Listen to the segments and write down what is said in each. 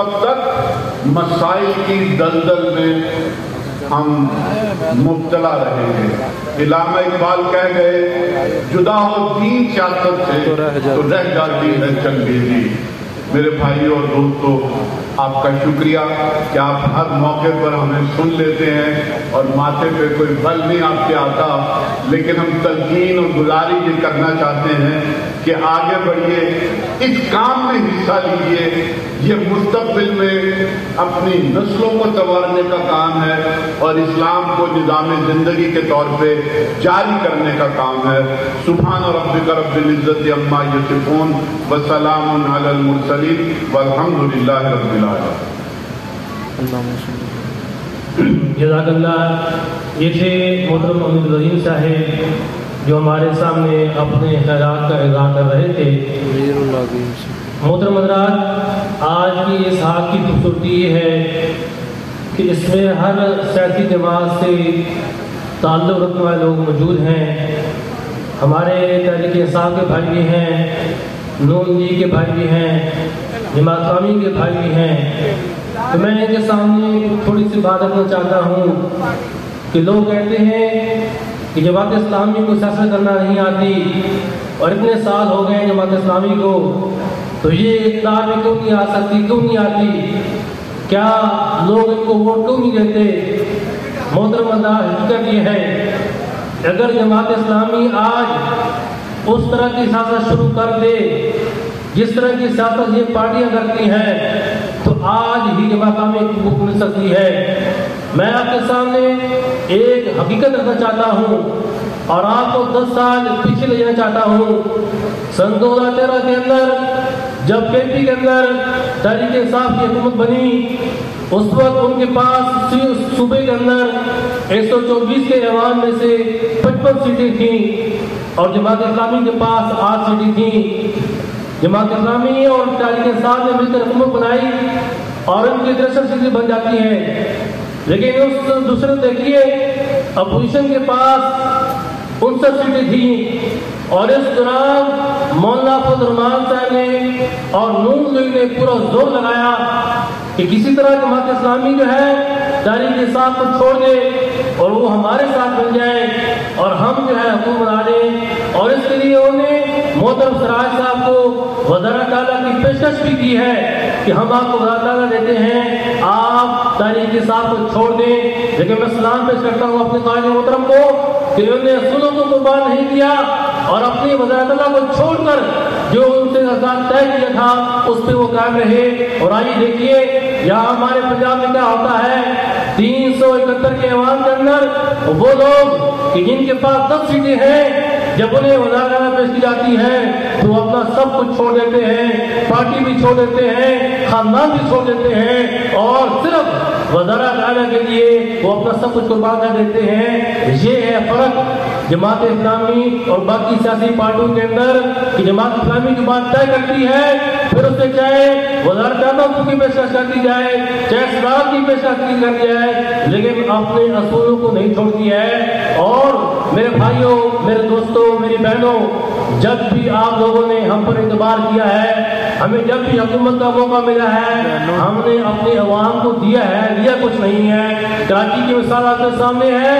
तब तक मसाइल की दलदल में हम मुब्तला रहेंगे। इलामा इकबाल कह गए, जुदा हो दीन सियासत से तो रह जाती है चंगेजी। मेरे भाइयों और दोस्तों, आपका शुक्रिया कि आप हर मौके पर हमें सुन लेते हैं और माथे पे कोई बल नहीं आपके आता, लेकिन हम तलकीन और गुजारिश ये करना चाहते हैं कि आगे बढ़िए, इस काम में हिस्सा लीजिए। ये मुस्तक़बिल में अपनी नस्लों को संवारने का काम है और इस्लाम को निज़ाम ज़िंदगी के तौर पे जारी करने का काम है। सुब्हान रब्बिका रब्बिल इज़्ज़ति अम्मा यसिफून व सलामुन अलल मुरसलीन वल्हम्दुलिल्लाहि रब्बिल आलमीन। जज़ाकल्लाह। ये थे मोहतरम अमीर रहीम साहब जो हमारे सामने अपने ख़यालात का इज़हार कर रहे थे। मोहतरम हज़रात, आज की इस हाथ की खूबसूरती ये है कि इसमें हर सियासी जमात से ताल्लुक़ रखने वाले लोग मौजूद हैं। हमारे तहरीक इंसाफ के भाई भी हैं, नून लीग के भाई भी हैं, जमात इस्लामी के भाई भी हैं। तो मैं इनके सामने थोड़ी सी बात रखना चाहता हूँ कि लोग कहते हैं कि जमात इस्लामी को सियासत करना नहीं आती और इतने साल हो गए जमात इस्लामी को, तो ये इक़्तिदार में क्यों नहीं आ सकती, क्यों नहीं आती, क्या लोग इनको वोट क्यों नहीं देते। मोहतरम हकीकत ये है, अगर जमात इस्लामी आज उस तरह की सियासत शुरू कर दे जिस तरह की सियासत ये पार्टियां करती हैं, तो आज ही जमात इस्लामी को मिल सकती है। मैं आपके सामने एक हकीकत रखना चाहता हूँ और आपको 10 साल पीछे ले जाना चाहता हूँ। सन 2013 के अंदर जब केपी के अंदर तहरीक इंसाफ की हुकूमत बनी, उस वक्त उनके पास सूबे के अंदर 124 के ऐवान में से 55 सीटें थीं और जमात इस्लामी के पास 8 सीटें थीं। जमात इस्लामी और तहरीक इंसाफ ने मिलकर हुकूमत बनाई और उनकी 63 सीटें बन जाती हैं। लेकिन उस दूसरे देखिए, अपोजिशन के पास 59 सीटें थी और इस दौरान मौलाना फजल रहमान साहब ने और नून लीग ने पूरा जोर लगाया कि किसी तरह जमात इस्लामी जो है तहरीक इंसाफ को छोड़ दे और वो हमारे साथ बन जाए और हम जो है हुकूमत बना दें। और इसके लिए उन्होंने मोहतरम सराज साहब को वज़ारत आला की पेशकश भी की है कि हम आपको वज़ारत आला देते हैं, आप तहरीक इंसाफ को छोड़ दें। लेकिन मैं सलाम पेश करता हूँ अपने कायद मोहतरम को कि उन्होंने असूलों को कुर्बान नहीं किया और अपनी वज़ारत आला को छोड़कर जो उनसे तय किया था उस पर वो कायम रहे। और आइए देखिए, यहाँ हमारे पंजाब में क्या होता है, 371 के ऐवान के अंदर वो लोग कि जिनके पास 10 सीटें हैं, जब उन्हें वज़ारत आला पेश की जाती है तो अपना सब कुछ छोड़ देते हैं, पार्टी भी छोड़ देते हैं, खानदान भी छोड़ देते हैं और सिर्फ वज़ारत आला के लिए वो अपना सब कुछ कुर्बान कर देते हैं। ये है फर्क जमात इस्लामी और बाकी सियासी पार्टियों के अंदर कि जमात इस्लामी की बात तय करती है, फिर उससे चाहे वज़ारत आला की पेशकश कर दी जाए, चाहे सदारत की पेशकश कर दी जाए, लेकिन अपने असूलों को नहीं छोड़ती है। और मेरे भाइयों, मेरे दोस्तों, मेरी बहनों, जब भी आप लोगों ने हम पर एतबार किया है, हमें जब भी हुकूमत का मौका मिला है, हमने अपने अवाम को दिया है, लिया कुछ नहीं है। कराची की मिसाल आपके सामने है,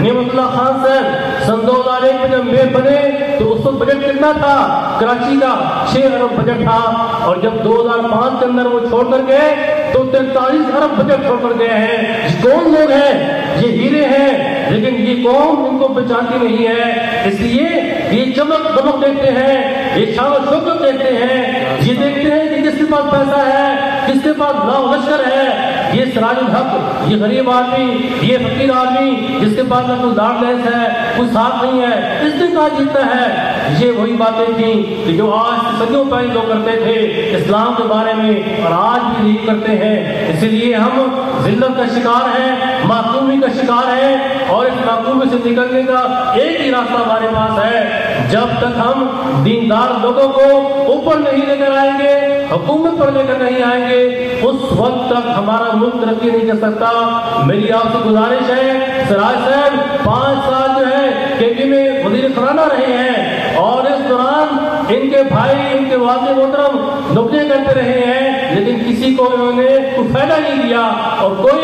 नेमतुल्लाह खान साहब सन 2001 में जब मेयर बने तो उस वक्त बजट कितना था कराची का, 6 अरब बजट था और जब 2005 के अंदर वो छोड़ कर गए तो 43 अरब बजट छोड़ कर गए हैं। कौन लोग हैं? ये हीरे हैं, लेकिन ये कौम इनको पहचानती नहीं है। इसलिए ये चमक दमक देखते हैं, ये शान और शौकत देखते हैं, ये देखते हैं कि किसके पास पैसा है, किसके पास लाव लश्कर है। ये सिराजुल हक, ये गरीब आदमी, ये फकीर आदमी जिसके पास ना कोई दाढ़ लेस है, कोई साथ नहीं है, इसने कहा जीतता है। ये वही बातें थी कि जो आज सदियों पहले लोग करते थे इस्लाम के बारे में और आज भी यही करते हैं। इसीलिए हम जिल्लत का शिकार हैं, मासूमी का शिकार हैं और इस मासूमी से निकलने का एक ही रास्ता हमारे पास है। जब तक हम दीनदार लोगों को ऊपर नहीं लेकर आएंगे, हुकूमत पर लेकर नहीं आएंगे, उस वक्त तक हमारा मुल्क तरक्की नहीं कर सकता। मेरी आपसे गुजारिश है, सराज साहब 5 साल जो है केपी में वजीर खजाना रहे हैं और इस दौरान इनके भाई, इनके वालिद मोहतरम नौकरियां करते रहे हैं, लेकिन किसी को इन्होंने कोई फायदा नहीं दिया और कोई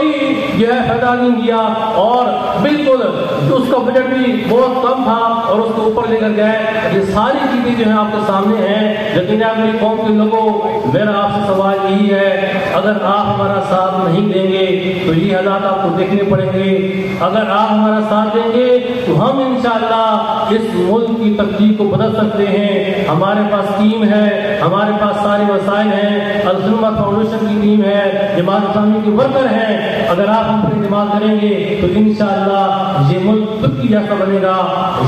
जो है फायदा नहीं दिया, और बिल्कुल उसका बजट भी बहुत कम था और उसको ऊपर लेकर गए। ये सारी चीजें जो है आपके सामने हैं। लेकिन आप मेरी कौम के लोगों, मेरा आपसे सवाल यही है, अगर आप हमारा साथ नहीं देंगे तो ये हालात आपको देखने पड़ेंगे। अगर आप हमारा साथ देंगे तो हम इंशाअल्लाह इस मुल्क की तकदीर को बदल सकते हैं। हमारे पास टीम है, हमारे पास सारे वसाइल हैं, अल-सुन्नत फाउंडेशन की टीम है, जमात इस्लामी के वर्कर हैं। अगर आप हम पर इस्तेमाल करेंगे तो इंशाअल्लाह ये मुल्क तुर्की जैसा बनेगा,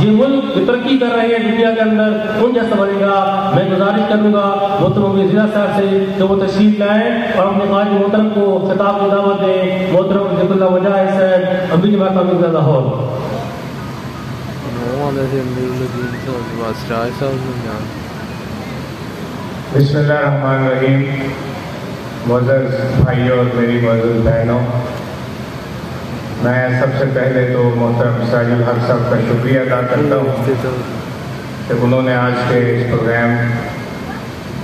ये मुल्क तरक्की कर रहे हैं दुनिया के अंदर उन जैसा बनेगा। मैं गुजारिश करूंगा मोहतरम जिला साहब से कि वो तशरीफ लाएं और अपने काजी मोहतरम को खिताब की दावत दें। मोहतरम ज़िक्रुल्लाह वजाह साहब अभी जमात अमीर लाहौर। बिस्मिल्लाहिर्रहमानिर्रहीम। मुअज़्ज़ज़ भाइयों और मेरी मुअज़्ज़ज़ बहनों, मैं सबसे पहले तो मोहतरम सिराजुल हक साहब का शुक्रिया अदा करता हूँ कि उन्होंने आज के इस प्रोग्राम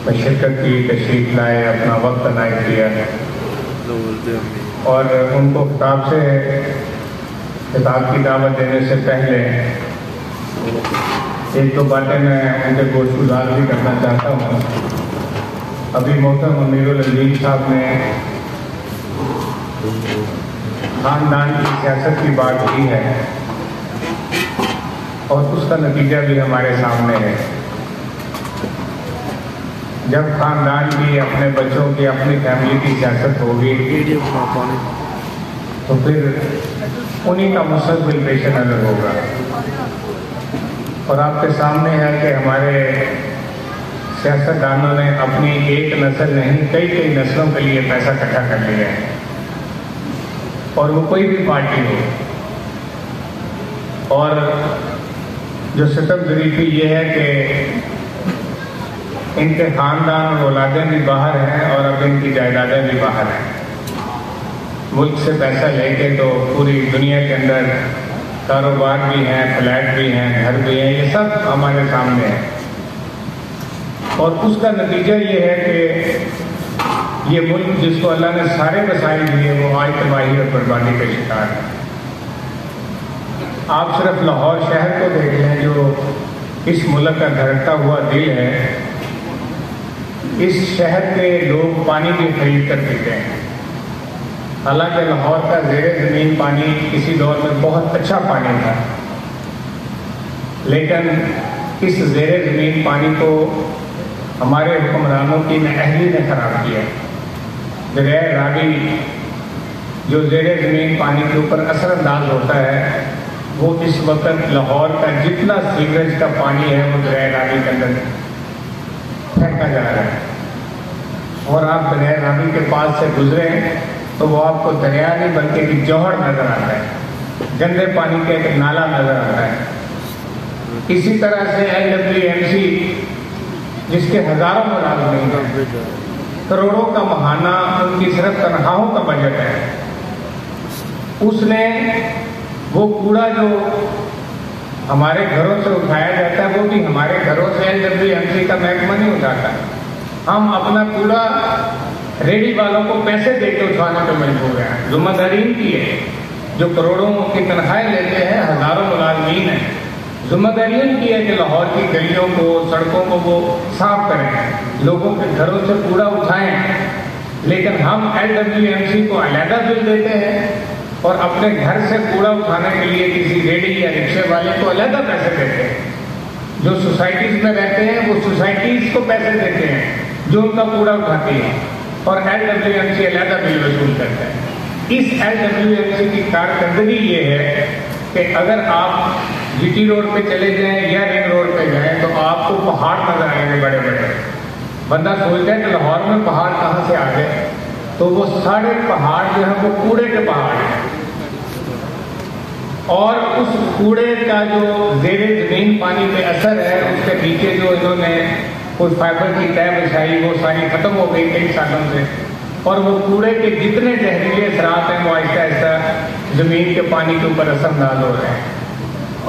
में शिरकत की, तशरीफ लाए, अपना वक्त अनायत किया, और उनको खिताब की दावत देने से पहले एक दो बातें मैं उनके गोशगुजार भी करना चाहता हूँ। अभी मोहतरम अमीरुल अजीम साहब ने खानदान की सियासत की बात की है और उसका नतीजा भी हमारे सामने है। जब खानदान की, अपने बच्चों की, अपनी फैमिली की सियासत होगी तो फिर उन्हीं का मुस्तकबिल पेश नज़र होगा। और आपके सामने है कि हमारे सियासतदानों ने अपनी एक नस्ल नहीं, कई कई नस्लों के लिए पैसा इकट्ठा कर लिया है, और वो कोई भी पार्टी हो। और जो सितम ज़रीफ़ी ये है कि इनके ख़ानदान और औलादें भी बाहर हैं और अब इनकी जायदादें भी बाहर हैं। मुल्क से पैसा लेके तो पूरी दुनिया के अंदर कारोबार भी हैं, फ्लैट भी हैं, घर भी हैं, ये सब हमारे सामने है। और उसका नतीजा ये है कि ये मुल्क जिसको अल्लाह ने सारे वसाइल दिए वो आज तबाही और बर्बादी का शिकार है। आप सिर्फ लाहौर शहर को देख लें जो इस मुल्क का धड़कता हुआ दिल है। इस शहर के लोग पानी भी खरीद कर पीते हैं। हालांकि लाहौर का ज़ेरे ज़मीन पानी किसी दौर में बहुत अच्छा पानी था, लेकिन इस ज़ेरे ज़मीन पानी को हमारे हुक्मरानों की नाअहली ने ख़राब किया। दरिया रावी जो ज़ेरे ज़मीन पानी के ऊपर असरअंदाज होता है, वो इस वक्त लाहौर का जितना सीवरेज का पानी है वो दरिया रावी के अंदर फेंका जा रहा है। और आप दरिया रावी के पास से गुजरे तो वो आपको दरिया नहीं बल्कि एक जौहर नज़र आता है, गंदे पानी का एक नाला नज़र आता है। इसी तरह से LWMC जिसके हज़ारों मुलाज़िम हैं, करोड़ों का महाना उनकी सिर्फ तनख्वाहों का बजट है, उसने वो कूड़ा जो हमारे घरों से उठाया जाता है वो भी हमारे घरों से LWMC का महकमा नहीं उठाता। हम अपना कूड़ा रेडी वालों को पैसे देकर उठाने पर मजबूर हैं। जिम्मेदारी इनकी है, जो करोड़ों की तनख्वाहें लेते हैं, हज़ारों मुलाज़मीन हैं। जिम्मेदारी इनकी है कि लाहौर की गलियों को, सड़कों को वो साफ करें, लोगों के घरों से कूड़ा उठाएं। लेकिन हम LWMC को अलहदा बिल देते हैं और अपने घर से कूड़ा उठाने के लिए किसी रेडी या रिक्शे वाले को अलहदा पैसे देते हैं। जो सोसाइटीज़ में रहते हैं वो सोसाइटीज़ को पैसे देते हैं जो उनका कूड़ा उठाती है, और LWMC अलहदा बिल वसूल करता है। इस LWMC की कारकर्दगी ये है कि अगर आप GT रोड पे चले जाएं या रिंग रोड पे जाएं तो आपको पहाड़ नजर आएंगे बड़े बड़े। बंदा सोचता है कि लाहौर में पहाड़ कहाँ से आ गए, तो वो सारे पहाड़ जो है वो कूड़े के पहाड़ हैं। और उस कूड़े का जो ज़ेरे ज़मीन पानी पे असर है, उसके नीचे जो इन्होंने कोई फाइबर की तय बिछाई वो सारी खत्म हो गई कई सालों से, और वो कूड़े के जितने जहरीले असरात हैं वो आहिस्ता आहिस्ता ज़मीन के पानी के ऊपर असरअंदाज हो रहे हैं।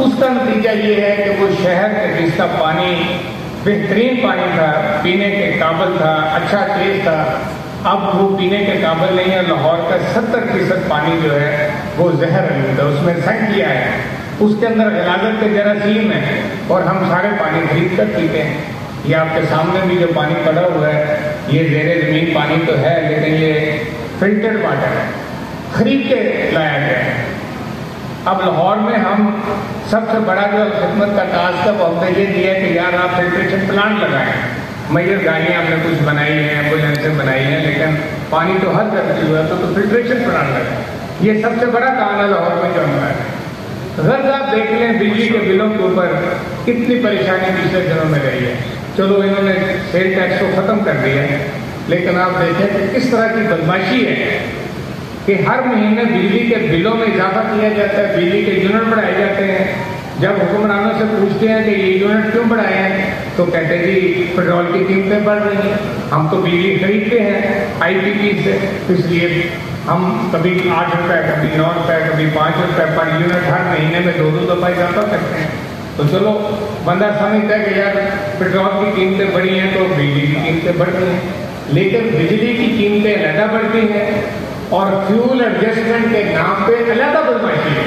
उसका नतीजा ये है कि वो शहर जिसका पानी बेहतरीन पानी था, पीने के काबिल था, अच्छा टेस्ट था। अब वो पीने के काबिल नहीं है। लाहौर का 70% पानी जो है वो जहर आलूद है, उसमें संख्या है, उसके अंदर गलाजत के जरासीम है, और हम सारे पानी खरीद कर पीते हैं। ये आपके सामने भी जो पानी पड़ा हुआ है, ये ज़ेरे ज़मीन पानी तो है, लेकिन ये फिल्टर्ड वाटर है, खरीद के लाया गया है। अब लाहौर में हम सबसे बड़ा जो खिदमत का टास्क है वो हमने ये दिया है कि यार आप फिल्ट्रेशन प्लांट लगाएं। मेजर गाड़ियाँ हमने कुछ बनाई हैं, एम्बुलेंसें बनाई हैं, लेकिन पानी तो हर जगह हुआ है, तो फिल्ट्रेशन प्लांट लगाएं। ये सबसे बड़ा काम है लाहौर में जो हमारा है। गर्ज आप देख लें बिजली के बिलों के ऊपर कितनी परेशानी पिछले दिनों में रही है। चलो इन्होंने सेल टैक्स को ख़त्म कर दिया है, लेकिन आप देखें कि किस तरह की बदमाशी है कि हर महीने बिजली के बिलों में इजाफा किया जाता है, बिजली के यूनिट बढ़ाए जाते हैं। जब हुक्मरानों से पूछते हैं कि ये यूनिट क्यों बढ़ाए हैं, तो कहते हैं जी पेट्रोल की कीमतें बढ़ रही हैं, हम तो बिजली खरीदते हैं IPP से, इसलिए हम कभी 8 रुपये, कभी 9 रुपये, कभी 5 रुपये पर यूनिट हर महीने में 2-2 दफ़ा इजाफा करते हैं। तो चलो बंदा समझता है कि यार पेट्रोल की कीमतें बढ़ी हैं तो बिजली की कीमतें बढ़ रही हैं, लेकिन बिजली की कीमतें अलग बढ़ती हैं और फ्यूल एडजस्टमेंट के नाम पे अलग बदमाशी है।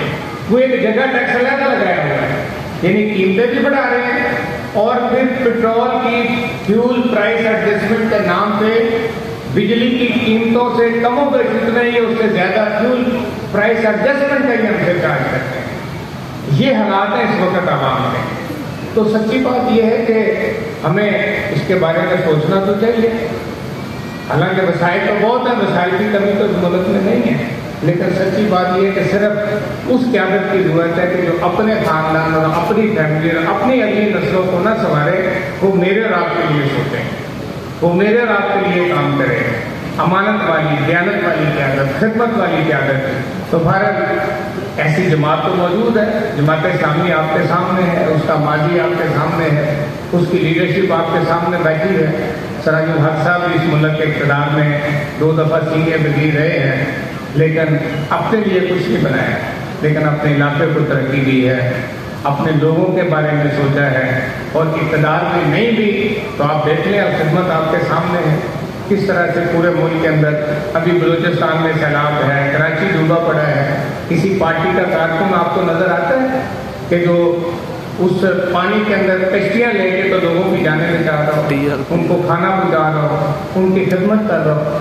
वो एक जगह टैक्स अलग लगाया हुआ है, यानी कीमतें भी बढ़ा रहे हैं और फिर पेट्रोल की फ्यूल प्राइस एडजस्टमेंट के नाम पे बिजली की कीमतों से कमों पर जितना ही उससे ज्यादा फ्यूल प्राइस एडजस्टमेंट का ही हमसे चार्ज करते हैं। ये हालात है इस वक्त आवाम में। तो सच्ची बात यह है कि हमें इसके बारे में सोचना तो चाहिए। हालांकि वसाइल तो बहुत है, वसाइल की कमी तो मुल्क में नहीं है, लेकिन सच्ची बात यह है कि सिर्फ उस क़यादत की जरूरत है कि जो अपने खानदान और अपनी फैमिली और अपनी अगली नस्लों को न संवारे, वो मेरे और आपके लिए सोचें, वो मेरे और आपके लिए काम करें। अमानत वाली, दयानत वाली क़यादत, खिदमत वाली क़यादत। तो भारत ऐसी जमात तो मौजूद है, जमात इस्लामी आपके सामने है, उसका माजी आपके सामने है, उसकी लीडरशिप आपके सामने बैठी है। सराजुल हक साहब इस मुल्क के इक़्तिदार में 2 दफ़ा सीनियर वज़ीर रहे हैं, लेकिन अपने लिए कुछ नहीं बनाया, लेकिन अपने इलाके को तरक्की दी है, अपने लोगों के बारे में सोचा है, और इक़्तिदार में नहीं भी तो आप देख लें, अब खिदमत आपके सामने है किस तरह से पूरे मुल्क के अंदर। अभी बलूचिस्तान में सैलाब है, कराची डूबा पड़ा है, किसी पार्टी का कारकुन आपको नजर आता है कि जो उस पानी के अंदर कश्तियाँ लेके तो लोगों की जाने में चाह रहा हो, उनको खाना पहुँचा रहा हो, उनकी खिदमत कर रहा हो।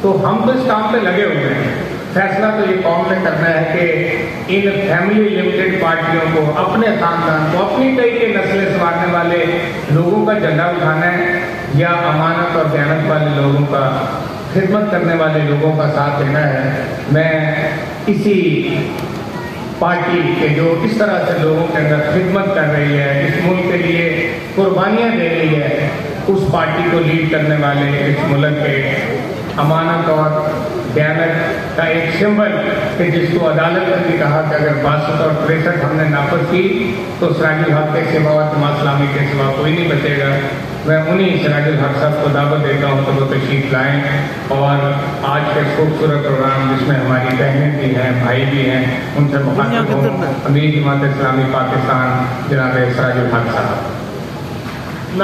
तो हम तो इस काम पे लगे हुए हैं। फैसला तो ये कौम ने करना है कि इन फैमिली लिमिटेड पार्टियों को, अपने खानदान को, अपनी कई के नस्लें संवारने वाले लोगों का झंडा उठाना है, या अमानत और दयानत वाले लोगों का, खिदमत करने वाले लोगों का साथ देना है। मैं इसी पार्टी के जो इस तरह से लोगों के अंदर खिदमत कर रही है, इस मुल्क के लिए कुर्बानियाँ दे रही है, उस पार्टी को लीड करने वाले इस मुल्क के अमानत और दयानत का एक सिंबल कि जिसको अदालत ने भी कहा कि अगर 62 और 63 हमने नाफज की तो सराजुल हक के सिवा और जमात इस्लामी के सिवा कोई नहीं बचेगा। मैं उन्हीं सराजुल हक साहब को दावत देता हूँ कि वो तशरीफ लाएँ, और आज के खूबसूरत प्रोग्राम जिसमें हमारी बहनें भी हैं, भाई भी हैं, उनसे मुखातिब हों। अमीर जमात इस्लामी पाकिस्तान जनाब सराजुल हक साहब।